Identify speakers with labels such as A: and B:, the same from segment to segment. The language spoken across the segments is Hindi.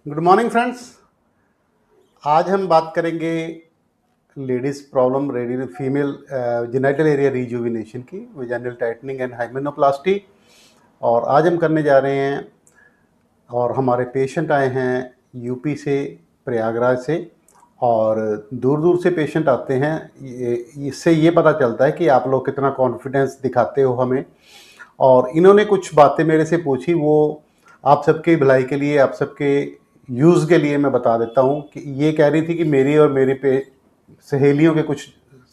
A: Good morning friends. आज हम बात करेंगे ladies problem ready female genital area rejuvenation की, वेजाइनल टाइटनिंग एंड हाइमेनोप्लास्टी। और आज हम करने जा रहे हैं और हमारे पेशेंट आए हैं यूपी से, प्रयागराज से। और दूर दूर से पेशेंट आते हैं। इससे ये पता चलता है कि आप लोग कितना कॉन्फिडेंस दिखाते हो हमें। और इन्होंने कुछ बातें मेरे से पूछी, वो आप सबके भलाई के लिए, आप सबके यूज़ के लिए मैं बता देता हूँ। कि ये कह रही थी कि मेरी और मेरी सहेलियों के कुछ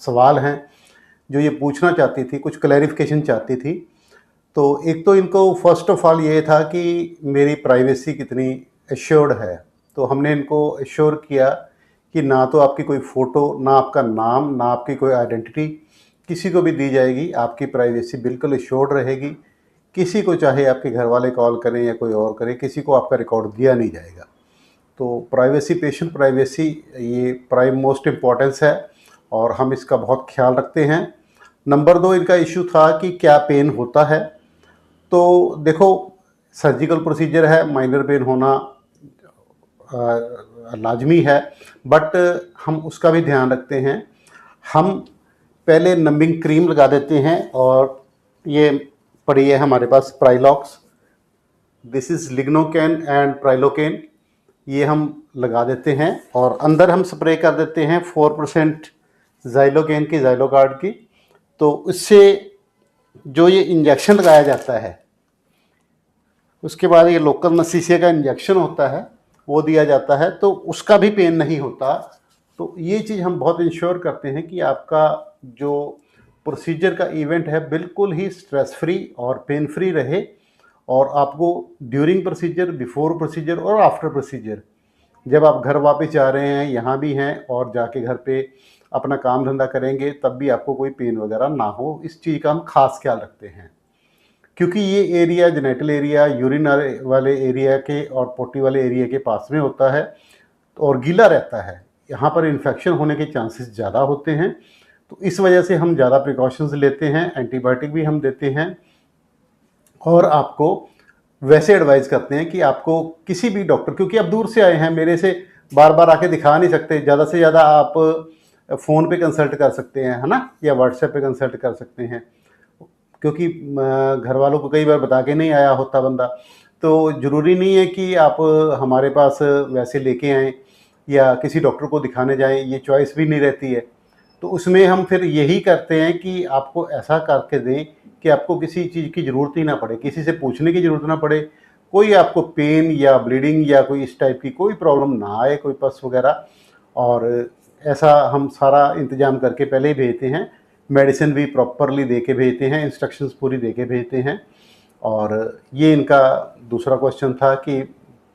A: सवाल हैं जो ये पूछना चाहती थी, कुछ क्लैरिफिकेशन चाहती थी। तो एक तो इनको फर्स्ट ऑफ ऑल ये था कि मेरी प्राइवेसी कितनी एश्योर्ड है। तो हमने इनको एश्योर किया कि ना तो आपकी कोई फ़ोटो, ना आपका नाम, ना आपकी कोई आइडेंटिटी किसी को भी दी जाएगी। आपकी प्राइवेसी बिल्कुल एश्योर्ड रहेगी। किसी को चाहे आपके घर वाले कॉल करें या कोई और करे, किसी को आपका रिकॉर्ड दिया नहीं जाएगा। तो प्राइवेसी, पेशेंट प्राइवेसी, ये प्राइम मोस्ट इम्पॉर्टेंस है और हम इसका बहुत ख्याल रखते हैं। नंबर 2, इनका इशू था कि क्या पेन होता है। तो देखो, सर्जिकल प्रोसीजर है, माइनर पेन होना लाजमी है, बट हम उसका भी ध्यान रखते हैं। हम पहले नंबिंग क्रीम लगा देते हैं और ये पड़ी है हमारे पास Prilox. This is lignocaine and prilocaine. ये हम लगा देते हैं और अंदर हम स्प्रे कर देते हैं 4% ज़ाइलोकेन की, ज़ाइलोगार्ड की। तो इससे जो ये इंजेक्शन लगाया जाता है, उसके बाद ये लोकल नसीसिया का इंजेक्शन होता है, वो दिया जाता है, तो उसका भी पेन नहीं होता। तो ये चीज़ हम बहुत इंश्योर करते हैं कि आपका जो प्रोसीजर का इवेंट है बिल्कुल ही स्ट्रेस फ्री और पेन फ्री रहे। और आपको ड्यूरिंग प्रोसीजर, बिफोर प्रोसीजर और आफ्टर प्रोसीजर, जब आप घर वापस जा रहे हैं, यहाँ भी हैं और जाके घर पे अपना काम धंधा करेंगे, तब भी आपको कोई पेन वगैरह ना हो, इस चीज़ का हम खास ख्याल रखते हैं। क्योंकि ये एरिया, जेनिटल एरिया, यूरिन वाले एरिया के और पोटी वाले एरिया के पास में होता है और गीला रहता है। यहाँ पर इन्फेक्शन होने के चांसेस ज़्यादा होते हैं। तो इस वजह से हम ज़्यादा प्रिकॉशंस लेते हैं, एंटीबायोटिक भी हम देते हैं। और आपको वैसे एडवाइस करते हैं कि आपको किसी भी डॉक्टर, क्योंकि आप दूर से आए हैं, मेरे से बार बार आके दिखा नहीं सकते, ज़्यादा से ज़्यादा आप फ़ोन पे कंसल्ट कर सकते हैं, है ना, या व्हाट्सएप पे कंसल्ट कर सकते हैं। क्योंकि घर वालों को कई बार बता के नहीं आया होता बंदा। तो ज़रूरी नहीं है कि आप हमारे पास वैसे लेके आएँ या किसी डॉक्टर को दिखाने जाएँ, ये चॉइस भी नहीं रहती है। तो उसमें हम फिर यही करते हैं कि आपको ऐसा करके दें कि आपको किसी चीज़ की ज़रूरत ही ना पड़े, किसी से पूछने की ज़रूरत ना पड़े, कोई आपको पेन या ब्लीडिंग या कोई इस टाइप की कोई प्रॉब्लम ना आए, कोई पस वगैरह। और ऐसा हम सारा इंतज़ाम करके पहले ही भेजते हैं। मेडिसिन भी प्रॉपरली दे के भेजते हैं, इंस्ट्रक्शंस पूरी दे के भेजते हैं। और ये इनका दूसरा क्वेश्चन था कि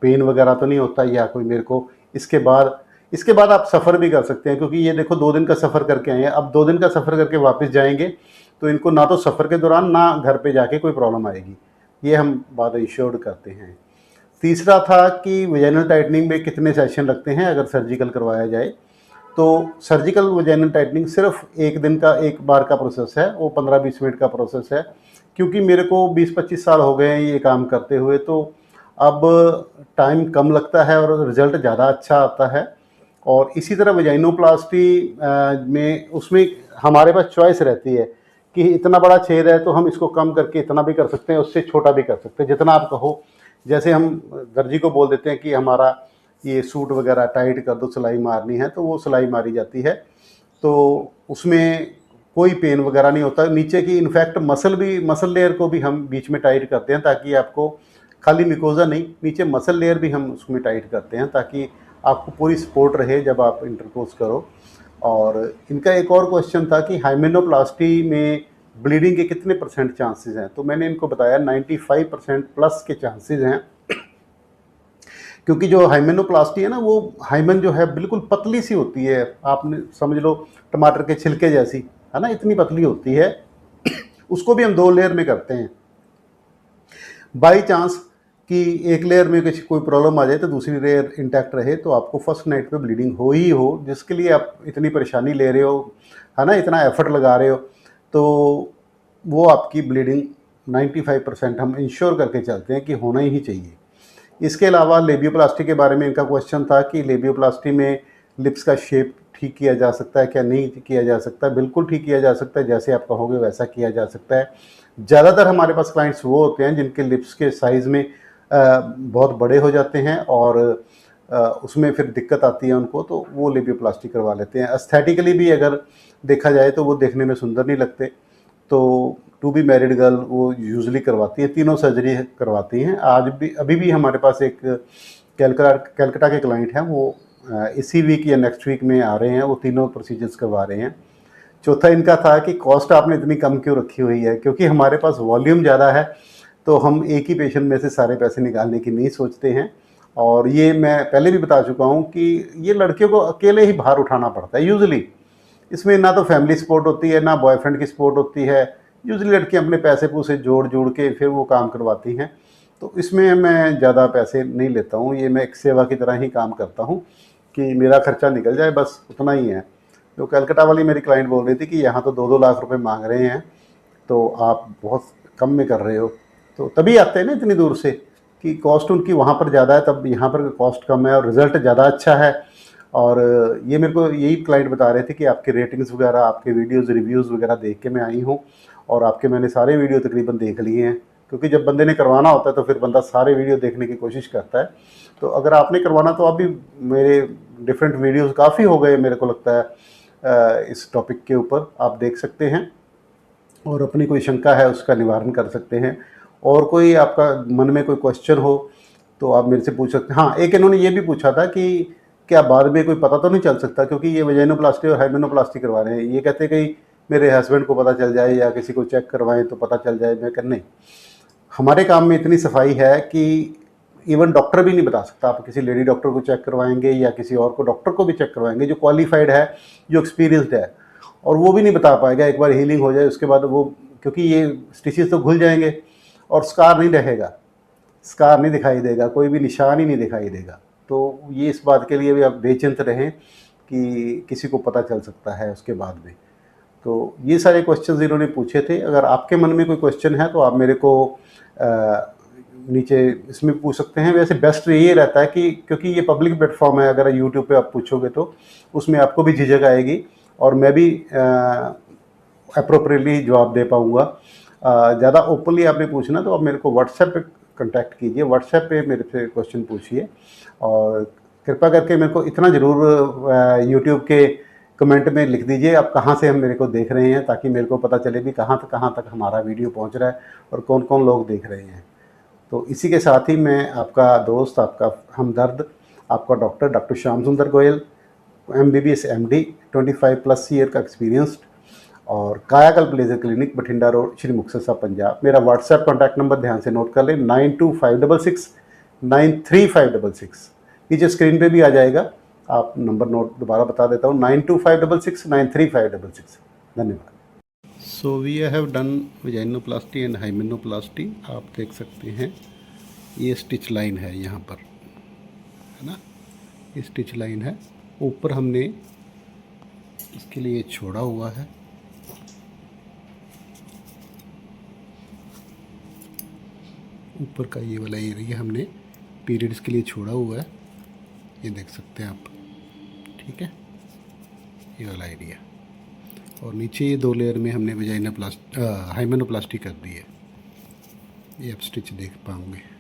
A: पेन वगैरह तो नहीं होता या कोई मेरे को इसके बाद आप सफ़र भी कर सकते हैं। क्योंकि ये देखो 2 दिन का सफ़र करके आए हैं, अब 2 दिन का सफ़र करके वापस जाएंगे तो इनको ना तो सफ़र के दौरान ना घर पे जाके कोई प्रॉब्लम आएगी। ये हम बात इंश्योर्ड करते हैं। तीसरा था कि वेजाइनल टाइटनिंग में कितने सेशन लगते हैं अगर सर्जिकल करवाया जाए। तो सर्जिकल वेजाइनल टाइटनिंग सिर्फ एक दिन का, एक बार का प्रोसेस है, वो 15-20 मिनट का प्रोसेस है। क्योंकि मेरे को 20-25 साल हो गए हैं ये काम करते हुए, तो अब टाइम कम लगता है और रिज़ल्ट ज़्यादा अच्छा आता है। और इसी तरह वेजाइनोप्लास्टी में, उसमें हमारे पास चॉइस रहती है कि इतना बड़ा छेद है तो हम इसको कम करके इतना भी कर सकते हैं, उससे छोटा भी कर सकते हैं, जितना आप कहो। जैसे हम दर्जी को बोल देते हैं कि हमारा ये सूट वगैरह टाइट कर दो, सिलाई मारनी है, तो वो सिलाई मारी जाती है। तो उसमें कोई पेन वगैरह नहीं होता नीचे की। इनफैक्ट मसल लेयर को भी हम बीच में टाइट करते हैं ताकि आपको खाली मिकोजा नहीं, नीचे मसल लेयर भी हम उसमें टाइट करते हैं ताकि आपको पूरी सपोर्ट रहे जब आप इंटरकोर्स करो। और इनका एक और क्वेश्चन था कि हाइमेनोप्लास्टी में ब्लीडिंग के कितने % चांसेस हैं। तो मैंने इनको बताया 95% प्लस के चांसेस हैं। क्योंकि जो हाइमेनोप्लास्टी है ना, वो हाइमन जो है बिल्कुल पतली सी होती है, आपने समझ लो टमाटर के छिलके जैसी, है ना, इतनी पतली होती है। उसको भी हम 2 लेयर में करते हैं। बाई चांस कि एक लेयर में किसी कोई प्रॉब्लम आ जाए तो दूसरी लेयर इंटैक्ट रहे, तो आपको फर्स्ट नाइट पे ब्लीडिंग हो ही हो, जिसके लिए आप इतनी परेशानी ले रहे हो, है ना, इतना एफर्ट लगा रहे हो, तो वो आपकी ब्लीडिंग 95% हम इंश्योर करके चलते हैं कि होना ही चाहिए। इसके अलावा लेबियोप्लास्टी के बारे में इनका क्वेश्चन था कि लेबियोप्लास्टी में लिप्स का शेप ठीक किया जा सकता है क्या, नहीं किया जा सकता। बिल्कुल ठीक किया जा सकता है, जैसे आप कहोगे वैसा किया जा सकता है। ज़्यादातर हमारे पास क्लाइंट्स वो होते हैं जिनके लिप्स के साइज़ में बहुत बड़े हो जाते हैं और उसमें फिर दिक्कत आती है उनको, तो वो लेबियोप्लास्टी करवा लेते हैं। एस्थेटिकली भी अगर देखा जाए तो वो देखने में सुंदर नहीं लगते, तो टू बी मैरिड गर्ल वो यूजुअली करवाती है, तीनों सर्जरी करवाती हैं। आज भी अभी भी हमारे पास एक कैलकाटा के क्लाइंट हैं, वो इसी वीक या नेक्स्ट वीक में आ रहे हैं, वो तीनों प्रोसीजर्स करवा रहे हैं। चौथा इनका था कि कॉस्ट आपने इतनी कम क्यों रखी हुई है, क्योंकि हमारे पास वॉल्यूम ज़्यादा है, तो हम एक ही पेशेंट में से सारे पैसे निकालने की नहीं सोचते हैं। और ये मैं पहले भी बता चुका हूँ कि ये लड़कियों को अकेले ही भार उठाना पड़ता है यूजुअली। इसमें ना तो फैमिली सपोर्ट होती है, ना बॉयफ्रेंड की सपोर्ट होती है। यूजुअली लड़कियाँ अपने पैसे पूसे जोड़ के फिर वो काम करवाती हैं, तो इसमें मैं ज़्यादा पैसे नहीं लेता हूँ। ये मैं एक सेवा की तरह ही काम करता हूँ कि मेरा खर्चा निकल जाए, बस उतना ही है। जो कलकत्ता वाली मेरी क्लाइंट बोल रही थी कि यहाँ तो 2-2 लाख रुपए मांग रहे हैं, तो आप बहुत कम में कर रहे हो। तो तभी आते हैं ना इतनी दूर से, कि कॉस्ट उनकी वहाँ पर ज़्यादा है, तब यहाँ पर कॉस्ट कम है और रिज़ल्ट ज़्यादा अच्छा है। और ये मेरे को यही क्लाइंट बता रहे थे कि आपके रेटिंग्स वगैरह, आपके वीडियोज़ रिव्यूज़ वगैरह देख के मैं आई हूँ, और आपके मैंने सारे वीडियो तकरीबन देख लिए हैं। क्योंकि जब बंदे ने करवाना होता है तो फिर बंदा सारे वीडियो देखने की कोशिश करता है। तो अगर आपने करवाना तो आप भी मेरे डिफरेंट वीडियोज़ काफ़ी हो गए मेरे को लगता है इस टॉपिक के ऊपर, आप देख सकते हैं और अपनी कोई शंका है उसका निवारण कर सकते हैं। और कोई आपका मन में कोई क्वेश्चन हो तो आप मेरे से पूछ सकते हैं। हाँ, एक इन्होंने ये भी पूछा था कि क्या बाद में कोई पता तो नहीं चल सकता, क्योंकि ये वजाइनोप्लास्टी और हाइमेनोप्लास्टी करवा रहे हैं, ये कहते हैं कि मेरे हस्बैंड को पता चल जाए या किसी को चेक करवाएं तो पता चल जाए। मैं करने हमारे काम में इतनी सफाई है कि इवन डॉक्टर भी नहीं बता सकता। आप किसी लेडी डॉक्टर को चेक करवाएंगे या किसी और को डॉक्टर को भी चेक करवाएंगे जो क्वालिफाइड है, जो एक्सपीरियंसड है, और वो भी नहीं बता पाएगा एक बार हीलिंग हो जाए उसके बाद वो, क्योंकि ये स्टिचेस तो घुल जाएंगे और स्कार नहीं रहेगा, स्कार नहीं दिखाई देगा, कोई भी निशान ही नहीं दिखाई देगा। तो ये इस बात के लिए भी आप बेचिंत रहें कि किसी को पता चल सकता है उसके बाद में। तो ये सारे क्वेश्चंस इन्होंने पूछे थे। अगर आपके मन में कोई क्वेश्चन है तो आप मेरे को नीचे इसमें पूछ सकते हैं। वैसे बेस्ट ये रहता है कि क्योंकि ये पब्लिक प्लेटफॉर्म है, अगर यूट्यूब पे आप पूछोगे तो उसमें आपको भी झिझक आएगी और मैं भी अप्रोप्रिएटली जवाब दे पाऊँगा। ज़्यादा ओपनली आपने पूछना तो आप मेरे को व्हाट्सएप पे कांटेक्ट कीजिए, व्हाट्सएप पे मेरे से क्वेश्चन पूछिए। और कृपया करके मेरे को इतना ज़रूर यूट्यूब के कमेंट में लिख दीजिए आप कहाँ से हम मेरे को देख रहे हैं, ताकि मेरे को पता चले भी कहाँ तक हमारा वीडियो पहुँच रहा है और कौन कौन लोग देख रहे हैं। तो इसी के साथ ही मैं आपका दोस्त, आपका हमदर्द, आपका डॉक्टर श्याम सुंदर गोयल, MBBS MD, 25+ ईयर का एक्सपीरियंस्ड, और कायाकल्प laser clinic, Bathinda road, Shri Muktsar साहब, पंजाब। मेरा व्हाट्सएप कॉन्टैक्ट नंबर ध्यान से नोट कर लें, 9256 93566। नीचे स्क्रीन पे भी आ जाएगा, आप नंबर नोट दोबारा बता देता हूँ, 9256 93566। धन्यवाद। So we have done vaginoplasty and hymenoplasty. आप देख सकते हैं ये स्टिच लाइन है यहाँ पर, है ना, ये स्टिच लाइन है। ऊपर हमने इसके लिए छोड़ा हुआ है, ऊपर का ये वाला एरिया हमने पीरियड्स के लिए छोड़ा हुआ है, ये देख सकते हैं आप, ठीक है, ये वाला एरिया। और नीचे ये 2 लेयर में हमने हाइमेनोप्लास्टी कर दी है, ये आप स्टिच देख पाओगे।